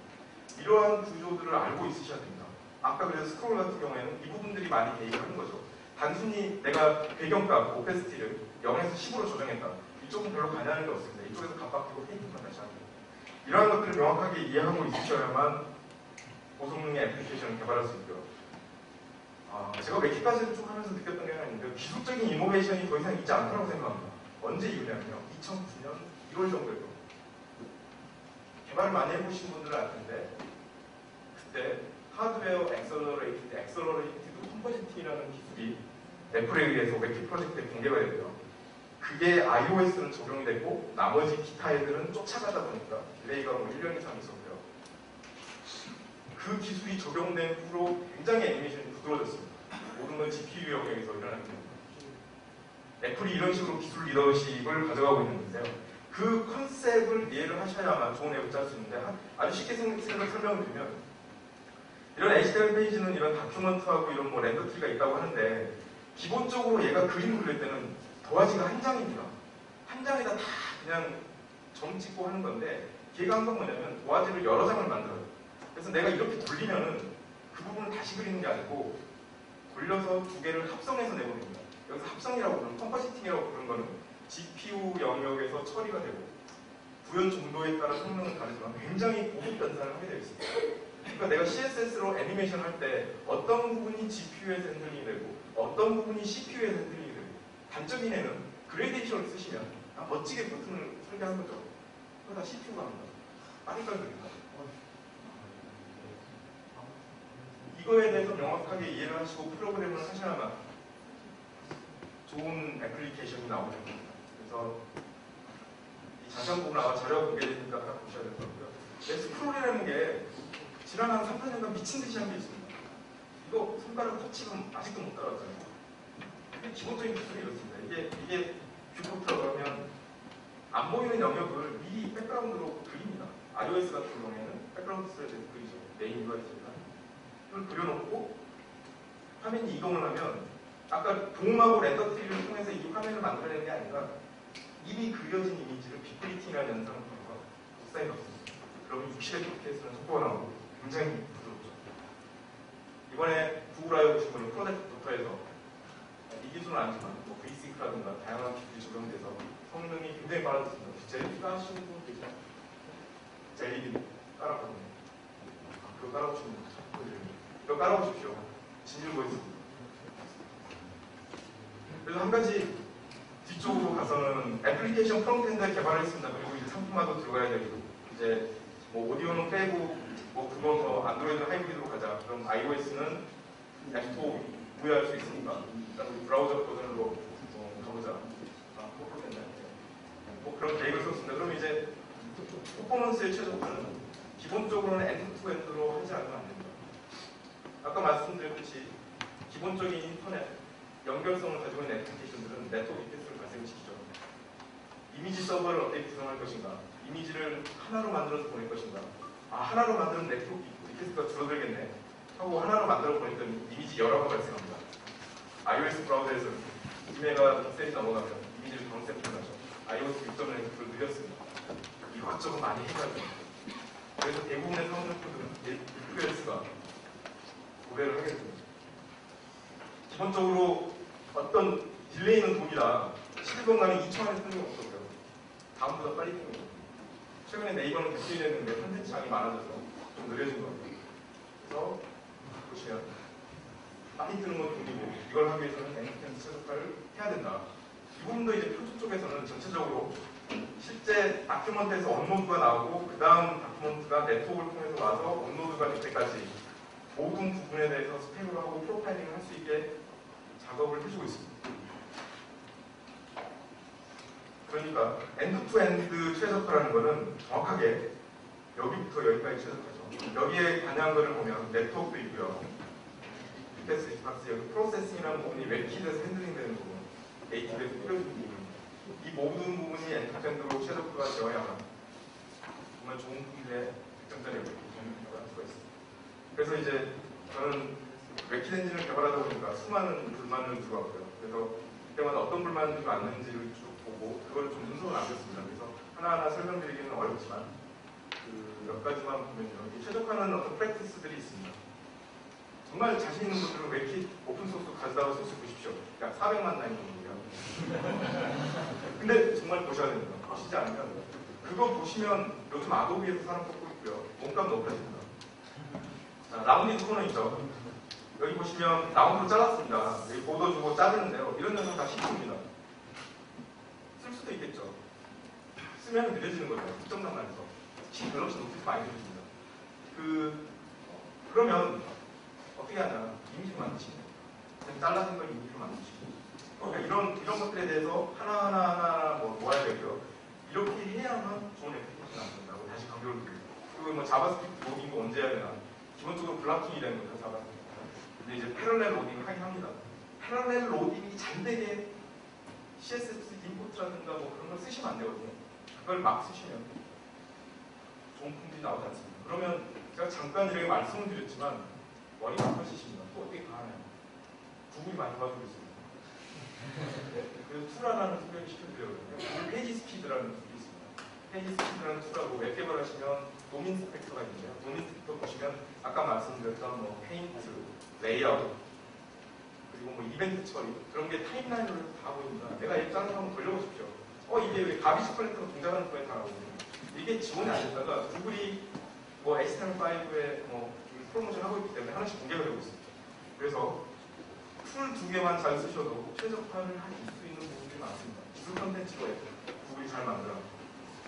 이러한 구조들을 알고 있으셔야 됩니다. 아까 그래서 스크롤 같은 경우에는 이 부분들이 많이 개입을 하는 거죠. 단순히 내가 배경값, 오페스티를 0에서 10으로 조정했다. 이쪽은 별로 관여하는 게 없습니다. 이쪽에서 갑박히고 페인팅만 다시 합니다. 이러한 것들을 명확하게 이해하고 있으셔야만 고성능의 애플리케이션을 개발할 수 있고요. 제가 웨키까지를 쭉 하면서 느꼈던 게 하나 있는데 기술적인 이노베이션이 더 이상 있지 않다고 생각합니다. 언제 이후냐면요. 2009년 1월 정도에도 개발을 많이 해보신 분들은 알 텐데 그때 하드웨어 엑셀러레이티드 컴포지팅이라는 기술이 애플에 의해서 웨키 프로젝트에 공개가 됐고요. 그게 iOS는 적용이 됐고 나머지 기타 애들은 쫓아가다 보니까 딜레이가 뭐 1년 이상 있었고요. 그 기술이 적용된 후로 굉장히 애니메이션이 부드러워졌습니다. 모든 건 GPU 영역에서 일어나기 때문에. 애플이 이런 식으로 기술 리더십을 가져가고 있는데요. 그 컨셉을 이해를 하셔야만 좋은 앱을 짤 수 있는데 아주 쉽게 설명을 드리면 이런 HTML 페이지는 이런 다큐먼트하고 이런 뭐 렌더트리가 있다고 하는데 기본적으로 얘가 그림 그릴 때는 도화지가 한 장입니다. 한 장에다 다 그냥 점 찍고 하는 건데 걔가 한 건 뭐냐면 도화지를 여러 장을 만들어요. 그래서 내가 이렇게 돌리면은 그 부분을 다시 그리는 게 아니고 돌려서 두 개를 합성해서 내보냅니다. 여기서 합성이라고 부르는 컴포지팅이라고 부르는 거는 GPU 영역에서 처리가 되고 구현 정도에 따라 성능은 다르지만 굉장히 고급 변산을 하게 되어 있습니다. 그러니까 내가 CSS로 애니메이션 할 때 어떤 부분이 GPU에서 핸들링이 되고 어떤 부분이 CPU에서 핸들링이 되고 단적인 애는 그레이데이션을 쓰시면 멋지게 버튼을 설계한 거죠. 그거 다 CPU가 합니다. 빠르게 그립니다. 이거에 대해서 명확하게 이해를 하시고 프로그램을 하셔야만 좋은 애플리케이션이 나오는 겁니다. 그래서 이 자세한 부분 아마 자료가 공개되니까 딱 보셔야 될 것 같고요. 스크롤이라는 게 지난 한 3, 4년간 미친 듯이 한 게 있습니다. 이거 손가락 터치면 아직도 못 따라왔잖아요. 기본적인 기술이 이렇습니다. 이게 뷰포트라고 하면 안 보이는 영역을 미리 백그라운드로 그립니다. iOS 같은 경우에는 백그라운드 스레드에서 그리죠. 메인 디바이스입니다. 이걸 그려놓고 화면이 이동을 하면 아까 도움하고 렌더트리를 통해서 이 화면을 만들어내는 게 아니라 이미 그려진 이미지를 빅브리팅이라는 연산을 통해서 복사해 넣습니다. 그러면 60fps는 속도가 나오고 굉장히 부드럽죠. 이번에 구글 I/O 보신 분은 프로젝트 도터에서 이 기술은 아니지만 뭐 VSynC라든가 다양한 기술이 적용돼서 성능이 굉장히 빨라졌습니다. 젤리가 하시는 분 계시나요? 젤리비 깔아보거든요. 그거 깔아보시면 이거 깔아보십시오. 진실고 있습니다. 그래서 한 가지 뒤쪽으로 가서는 애플리케이션 프론트엔드 개발을 했습니다. 그리고 이제 상품화도 들어가야 되고 이제 뭐 오디오는 빼고 뭐 그거 더 안드로이드 하이브리드로 가자. 그럼 iOS는 앱스토어 구해할 수 있으니까 일단 우리 브라우저 버전으로 가보자. 뭐 그런 계획을 썼습니다. 그럼 이제 퍼포먼스의 최적화는 기본적으로는 엔드-투-엔드로 하지 않으면 안 됩니다. 아까 말씀드렸듯이 기본적인 인터넷 연결성을 가지고 있는 애플리케이션들은 네트워크 이펙트를 발생시키죠. 이미지 서버를 어떻게 구성할 것인가, 이미지를 하나로 만들어서 보낼 것인가, 하나로 만드는 네트워크 이펙트가 줄어들겠네 하고 하나로 만들어 보냈더니 이미지 여러 가 발생합니다. iOS 브라우저에서 2메가 픽셀이 넘어가면 이미지를 경색 표현하죠. iOS 6.0에 그걸 늘렸습니다. 이것저것 많이 해가지고 그래서 대부분의 사운드 코드는 FPS가 고배를 하게 됩니다. 기본적으로 어떤 딜레이는 돈이다. 11분간에 2,000원에 쓰는 게 없었고요. 다음보다 빨리 쓰는 거예요. 최근에 네이버는 개편이 됐는데 컨텐츠 양이 많아져서 좀 느려진 거예요. 그래서 보시면 많이 뜨는 건 돈이고 이걸 하기 위해서는 엔드-투-엔드 최적화를 해야 된다. 이 부분도 이제 표준 쪽에서는 전체적으로 실제 다큐먼트에서 업로드가 나오고 그 다음 다큐먼트가 네트워크를 통해서 와서 업로드가 될 때까지 모든 부분에 대해서 스펙을 하고 프로파일링을 할 수 있게 작업을 해주고 있습니다. 그러니까 엔드-투-엔드 최적화라는 것은 정확하게 여기부터 여기까지 최적화죠. 여기에 관여한 것을 보면 네트워크도 있고요. UPS, 익스박스, 여기 프로세싱이라는 부분이 웹킷에서 핸들링 되는 부분, 네이티브에서 뿌려진 부분, 이 모든 부분이 엔드-투-엔드로 최적화가 되어야만 정말 좋은 품질의 득점자리 앱리케이션을 할 수가 있습니다. 그래서 이제 저는 웹킷 엔진을 개발하다 보니까 수많은 불만을 들어왔고요. 그래서 그때마다 어떤 불만들이 왔는지를 쭉 보고 그걸 좀 문서로 남겼습니다. 그래서 하나하나 설명드리기는 어렵지만 그 몇 가지만 보면요. 최적화하는 어떤 프랙티스들이 있습니다. 정말 자신 있는 분들은 웹킷 오픈소스 가져다가 소스 보십시오. 그러니까 400만 단위 정도고요. 근데 정말 보셔야 됩니다. 보시지 않으면 그거 보시면 요즘 아도비에서 사람 뽑고 있고요. 몸값 높아집니다. 자, 라운딩 코너 있죠. 여기 보시면 라운드로 잘랐습니다. 여기 보도 주고 자르는데요. 이런 녀석 다 시키입니다. 쓸 수도 있겠죠. 쓰면 느려지는 거죠. 특정 단말에서. 밸런스 높이도 많이 느려집니다. 그러면 어떻게 하냐. 이미지를 만드시고 그냥 잘라진 걸 이미지로 만드시고 그러니까 이런 것들에 대해서 하나하나 뭐 모아야 되고요. 이렇게 해야만 좋은 애플리케이션이 나온다고 다시 강조를 드리고 그리고 뭐 자바스크립트 로딩도 언제 해야 되나. 기본적으로 블락킹이 되는 거죠, 자바스크립트. 근데 이제 패럴렐 로딩을 하긴 합니다. 패럴렐 로딩이 잘 되게 CSS 임포트라든가 뭐 그런 걸 쓰시면 안 되거든요. 그걸 막 쓰시면 좋은 품질이 나오지 않습니다. 그러면 제가 잠깐 이렇게 말씀을 드렸지만 머리가 아파지십니다. 또 어떻게 가나요? 구글이 많이 도와주고 있습니다. 그 투라라는 소개를 시켜드려거든요. 구글 페이지 스피드라는 툴이 있습니다. 페이지 스피드라는 툴하고 웹 개발하시면 도민 스펙터가 있는데요. 도민 스펙터 보시면 아까 말씀드렸던 뭐 페인트, 레이아웃, 그리고 뭐 이벤트 처리 그런 게 타임라인으로 다 보입니다. 내가 입장을 한번 돌려보십시오. 이게 왜 가비지 컬렉터가 동작하는 거에 다 나오거든요. 이게 지원이 안 됐다가 구글이 뭐 HTML5에 뭐 프로모션 하고 있기 때문에 하나씩 공개가 되고 있습니다. 그래서 툴 2개만 잘 쓰셔도 최적화를 하실 수 있는 부분들이 많습니다. 기술 컨텐츠로 구글이 잘 만들어.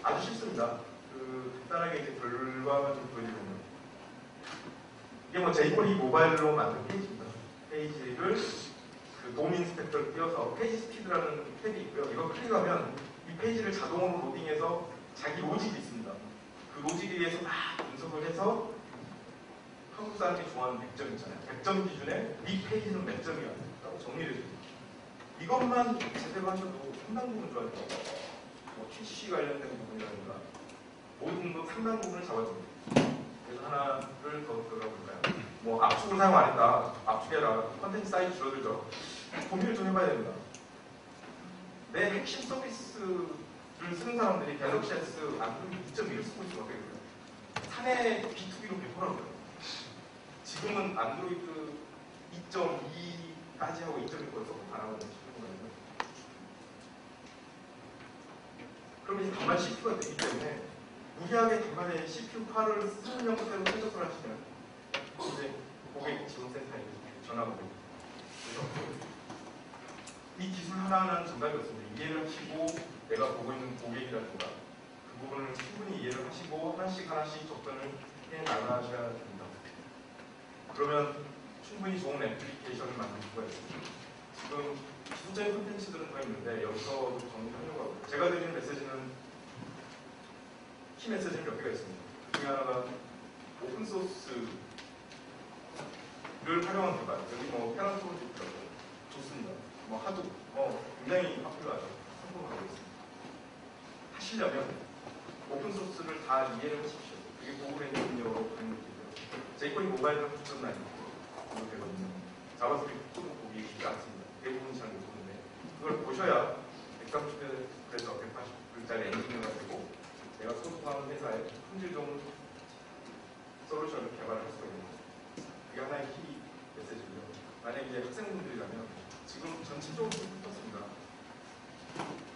아주 쉽습니다. 간단하게 이제 결과만 좀 보여드리면 이게 뭐 jQuery 모바일로 만든 페이지입니다. 페이지를 그 도민 스펙터를 띄워서 페이지 스피드라는 탭이 있고요. 이거 클릭하면 이 페이지를 자동으로 로딩해서 자기 로직이 있습니다. 그 로직에 의해서 막 분석을 해서 한국 사람들이 좋아하는 100점 있잖아요. 100점 기준에 이 페이지는 몇 점이야? 라고 정리를 해줍니다. 이것만 제대로 하셔도 상당 부분 좋아져요. 뭐 캐시 관련된 부분이라든가 모든 부분 상당 부분을 잡아줍니다. 그래서 하나를 더 들어볼까요? 뭐 압축을 사용 안 했다. 압축해라. 컨텐츠 사이즈 줄어들죠. 고민을 좀 해봐야 됩니다. 내 핵심 서비스를 쓰는 사람들이 갤럭시 S 안드로이드 2.1을 쓰고 있으면 어떻게 돼요? 사내 B2B로 배포라고요. 지금은 안드로이드 2.2까지 하고 2.1까지 서포트 안 하거든요. 그럼 이제 단말 CPU가 되기 때문에 무리하게 단말에 CPU파를 쓰는 형태로 최적화를 하시면 이제 고객 지원센터에 전화가 오고 이 기술 하나하나는 정답이 없습니다. 이해를 하시고 내가 보고 있는 고객이라든가 그 부분을 충분히 이해를 하시고 하나씩 접근을 해 나가셔야 됩니다. 그러면 충분히 좋은 애플리케이션을 만들 수가 있습니다. 지금 기술적인 콘텐츠들은 다 있는데 여기서 정리하려고 하고 제가 드리는 메시지는 키 메시지는 몇 개가 있습니다. 그 중에 하나가 오픈소스를 활용한 개발. 여기 뭐 페널 프로젝트라고 좋습니다. 뭐 하도 굉장히 popular하죠. 성공하고 있습니다. 하시려면 오픈소스를 다 이해를 하십시오. 그게 구글의 능력으로 가는 거고요. jQuery 모바일은 9.9 되거든요. 자바스크립트도 보기 쉽지 않습니다. 대부분 잘 못 보는데 그걸 보셔야 130에서 180불짜리 엔지니어가 되고 내가 소속하는 회사에 품질 좋은 솔루션을 개발할 수가 있는 거죠. 그게 하나의 키 메시지고요. 만약에 이제 학생분들이라면 지금 전체적으로 붙었습니다.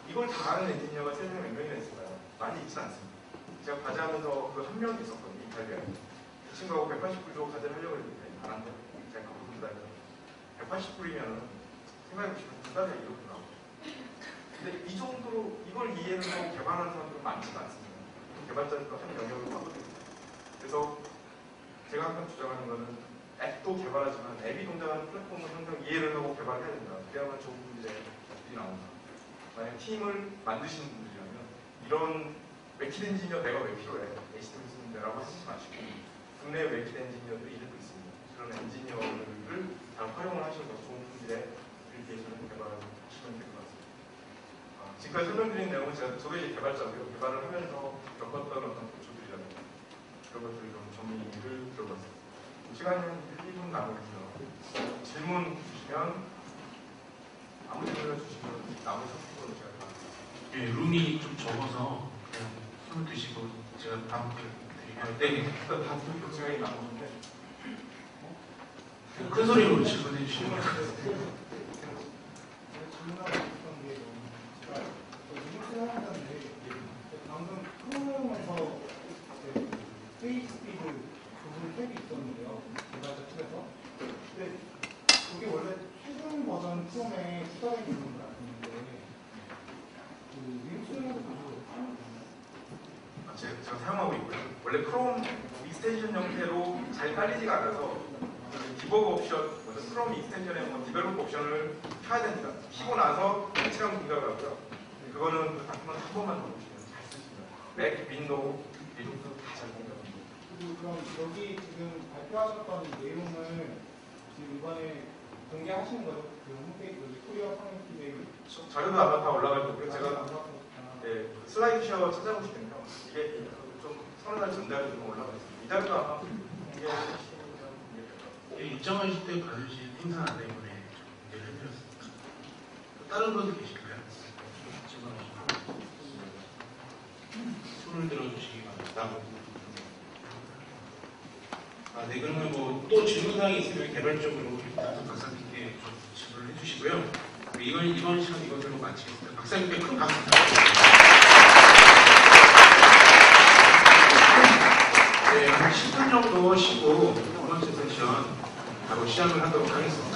이걸 다 아는 엔지니어가 세상에 몇 명이나 있을까요? 많이 있지 않습니다. 제가 과제하면서 그 한 명이 있었거든요. 이탈리아에. 그 친구하고 180불 주고 과제를 하려고 했는데 안 한다. 제가 갖고 기다려요. 180불이면 생각해보시면 두 달에 이렇게 나오죠. 근데 이 정도로 이걸 이해를 하고 개발하는 사람들은 많지가 않습니다. 개발자들도 한 영역을 하거든요. 그래서 제가 항상 주장하는 거는 앱도 개발하지만 앱이 동작하는 플랫폼을 항상 이해를 하고 개발해야 된다. 그래야만 좋은 분들의 앱들이 나온다. 만약 팀을 만드시는 분들이라면 이런 웹킷 엔지니어 내가 왜 필요해? HTML 쓰는데라고 하시지 마시고 국내 웹킷 엔지니어들이 이들도 있습니다. 그런 엔지니어들을 잘 활용을 하셔서 좋은 분들의 애플리케이션을 개발하시면 될 것 같습니다. 지금까지 설명드린 내용은 저도 이제 개발자고요. 개발을 하면서 겪었던 어떤 고초들이라든가 그런 것들을 좀 정리를 들어봤습니다. 시간이 한 1분 남으면서 질문 주시면 아무 질문을 주시면 나머지 30분은 제가 다 예, 룸이 좀 적어서 그냥 숨을 드시고 제가 다음 걸 드리면 일단 다 시간이 남았는데 큰 소리로 질문해 주시면 방금 프로그램에서 페이스피드 부분 탭이 있었는데요. 개발자 탭에서. 근데 그게 원래 최근 버전 프롬에 추가되어 있는 건 같은데 그 리눅스에서도 가지고 제가 사용하고 있고요. 원래 크롬 익스텐션 형태로 잘 깔리지가 않아서 디버그 옵션, 크롬 익스텐션에 뭐 디벨롭 옵션을 켜야 됩니다. 키고 나서 패치랑 동작을 하고요. 그거는 그 단품만 한 번만 더 보시면 잘 쓰십니다. 맥, 윈도우, 리눅스 다 잘 공부합니다. 그럼 여기 지금 발표하셨던 내용을 지금 이번에 공개하시는 거죠? 그 홈페이지 코리아 커뮤니티 자료도 아마 다 올라갈 거고요. 제가 네, 슬라이드 셔 찾아보시면요. 이게 좀 선언한 전달이 좀 올라가 있습니다. 이 자료도 아마 공개하시는 일정하실 때 받으신 행사 내용에 좀 공개를 해드렸습니다. 다른 분들 계실까요? 손을 들어주시기 바랍니다. 네, 그러면 뭐 또 질문사항이 있으면 개별적으로 다섯 박사님께 좀 질문을 해주시고요. 이번 시간 이것으로 마치겠습니다. 박사님께 큰 박수 부탁드립니다. 네, 한 10분 정도 쉬고 두 번째 세션 바로 시작을 하도록 하겠습니다.